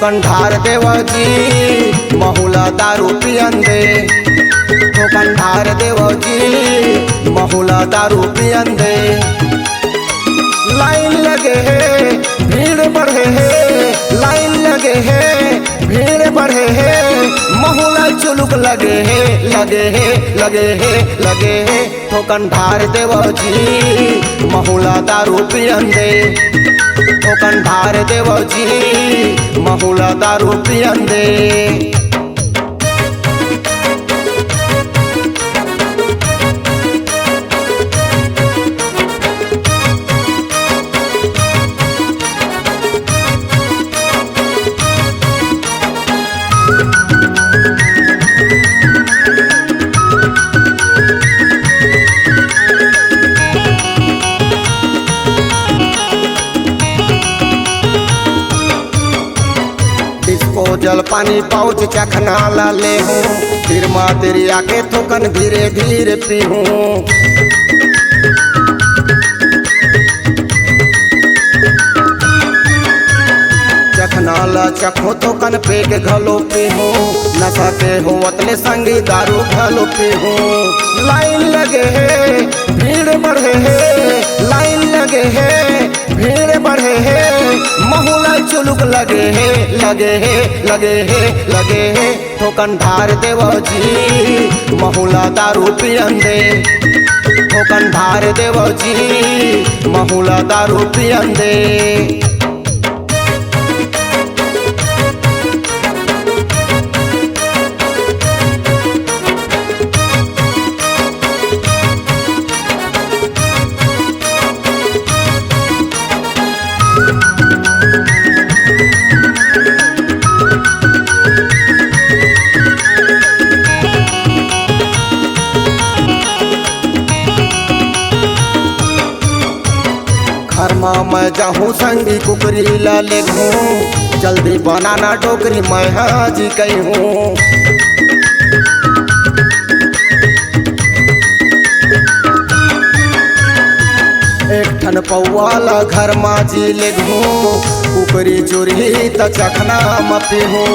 ठोकन ढार देवजी महुला दारू पियन दे। ठोकन ढार देवजी महुला दारू पियन दे। लाइन लगे है भीड़ बढ़े है, लाइन लगे है भीड़ बढ़े है। महुला चुलुक लगे है लगे है लगे है लगे है। ठोकन ढार देवजी महुला दारू पियन दे। ठोकन ढार देवजी महुला दारू पियन दे। जल पानी पाउच चखना ला ले हूँ, फिर माँ तेरी आके थोकन धीरे धीरे पी हूँ। चखना ला चखो थोकन पेट घलो पी हूँ। नशा के हो अतले संगी दारू घलो पी हूँ। लाइन लगे है भीड़ बढ़े है, लाइन लगे है भीड़ बढ़े है। महुला चुलुक लगे है लगे है लगे है लगे है। ठोकन ढार देवजी महुला दारू पियन दे। ठोकन ढार देवजी महुला दारू पियन दे। घरमा मैं जाहूँ संगी कुकरी ला ले हूँ। जल्दी बनाना टोकरी मैं हाजी कही हूँ। एक ठन पौवाला घर माजी ले हूँ। कुकरी चोरी त चखना मपी हूँ।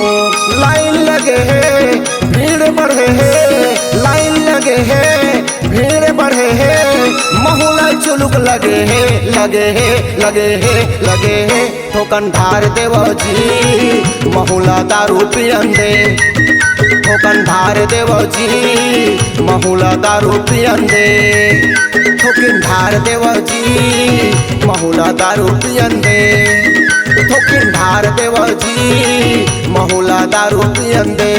लाइन लगे है भीड़ बढ़े है, लाइन लगे है भीड़ बढ़े है। महुला चुलुक लगे है लगे है लगे है लगे है। ठोकन ढार देवजी महुला दारू पियन दे। ठोकन ढार देवजी महुला दारू पियन दे। ठोकन ढार देवजी महुला दारू पियन दे। ठोकन ढार देवजी महुला दारू पियन दे।